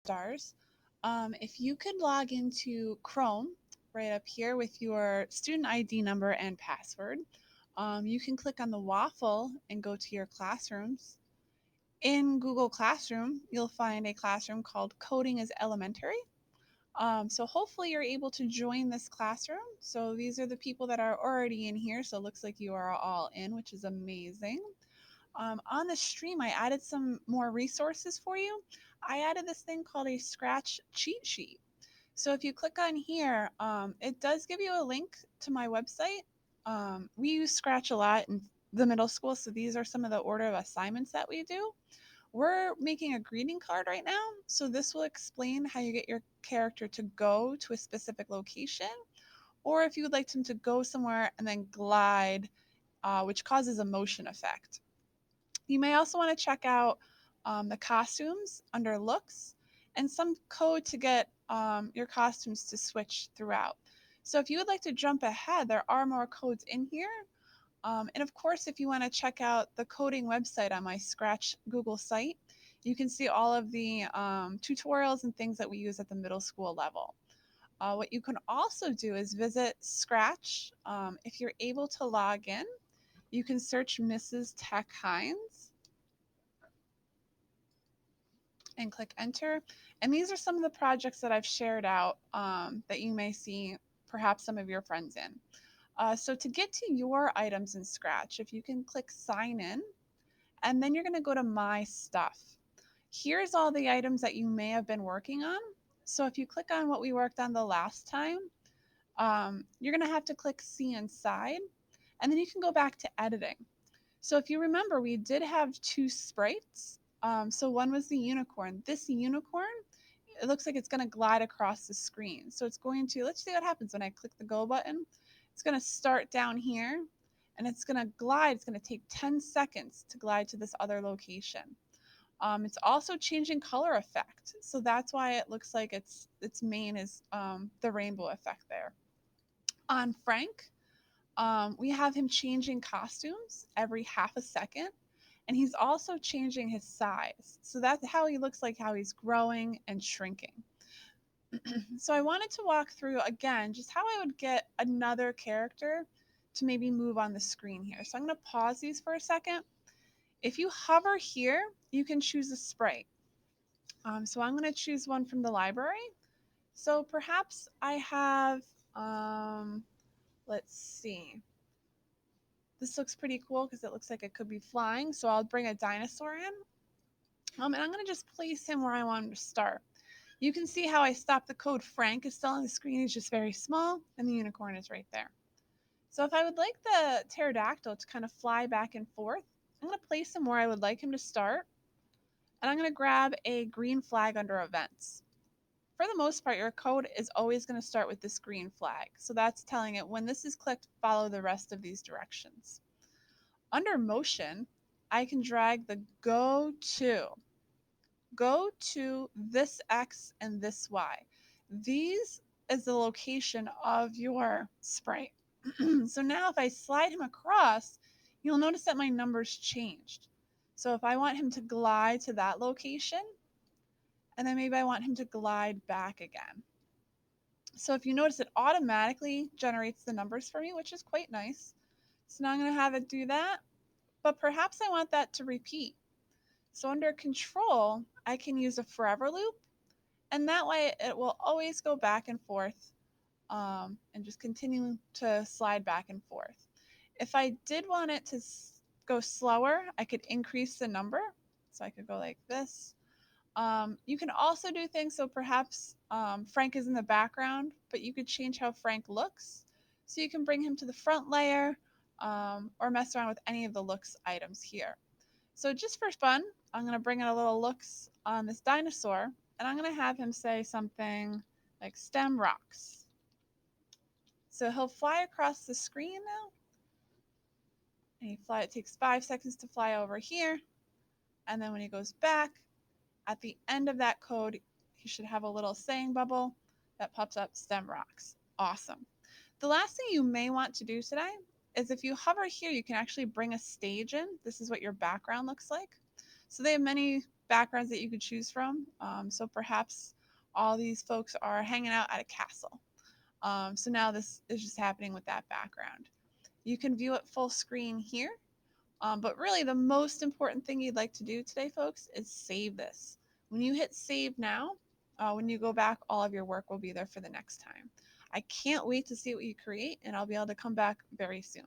stars. If you could log into Chrome right up here with your student ID number and password, you can click on the waffle and go to your classrooms. In Google Classroom, you'll find a classroom called Coding is Elementary. So hopefully you're able to join this classroom. So these are the people that are already in here. So it looks like you are all in, which is amazing. On the stream, I added some more resources for you. I added this thing called a Scratch cheat sheet. So if you click on here, it does give you a link to my website. We use Scratch a lot in the middle school, so these are some of the order of assignments that we do. We're making a greeting card right now, so this will explain how you get your character to go to a specific location, or if you would like them to go somewhere and then glide, which causes a motion effect. You may also want to check out the costumes under looks and some code to get your costumes to switch throughout. So if you would like to jump ahead, there are more codes in here. And of course, if you want to check out the coding website on my Scratch Google site, you can see all of the tutorials and things that we use at the middle school level. What you can also do is visit Scratch. If you're able to log in, you can search Mrs. Tech Hines and click enter. And these are some of the projects that I've shared out that you may see perhaps some of your friends in. So to get to your items in Scratch, if you can click sign in, and then you're going to go to my stuff. Here's all the items that you may have been working on. So if you click on what we worked on the last time, you're going to have to click see inside, and then you can go back to editing. So if you remember, we did have two sprites. So one was the unicorn. This unicorn, it looks like it's going to glide across the screen. So it's going to, let's see what happens when I click the go button. It's going to start down here and it's going to glide. It's going to take 10 seconds to glide to this other location. It's also changing color effect. So that's why it looks like its main is the rainbow effect there. On Frank, we have him changing costumes every half a second, and he's also changing his size. So that's how he looks like, how he's growing and shrinking. So I wanted to walk through again just how I would get another character to maybe move on the screen here. So I'm going to pause these for a second. If you hover here, you can choose a sprite. So I'm going to choose one from the library. So perhaps I have, let's see. This looks pretty cool because it looks like it could be flying. So I'll bring a dinosaur in. And I'm going to just place him where I want him to start. You can see how I stopped the code. Frank is still on the screen. He's just very small, and the unicorn is right there. So if I would like the pterodactyl to kind of fly back and forth, I'm going to place him where I would like him to start. And I'm going to grab a green flag under events. For the most part, your code is always going to start with this green flag. So that's telling it when this is clicked, follow the rest of these directions. Under motion, I can drag the go to this X and this Y. These is the location of your sprite. So now if I slide him across, you'll notice that my numbers changed. So if I want him to glide to that location, and then maybe I want him to glide back again. So if you notice, it automatically generates the numbers for me, which is quite nice. So now I'm going to have it do that, but perhaps I want that to repeat. So under control, I can use a forever loop, and that way it will always go back and forth and just continue to slide back and forth. If I did want it to go slower, I could increase the number. So I could go like this. You can also do things, so perhaps Frank is in the background, but you could change how Frank looks. So you can bring him to the front layer or mess around with any of the looks items here. So just for fun, I'm going to bring in a little looks on this dinosaur, and I'm going to have him say something like STEM rocks. So he'll fly across the screen now. And it takes 5 seconds to fly over here. And then when he goes back, at the end of that code, he should have a little saying bubble that pops up STEM rocks. Awesome. The last thing you may want to do today is if you hover here, you can actually bring a stage in. This is what your background looks like. So they have many backgrounds that you could choose from. So perhaps all these folks are hanging out at a castle. So now this is just happening with that background. You can view it full screen here. But really, the most important thing you'd like to do today, folks, is save this. When you hit save now, when you go back, all of your work will be there for the next time. I can't wait to see what you create, and I'll be able to come back very soon.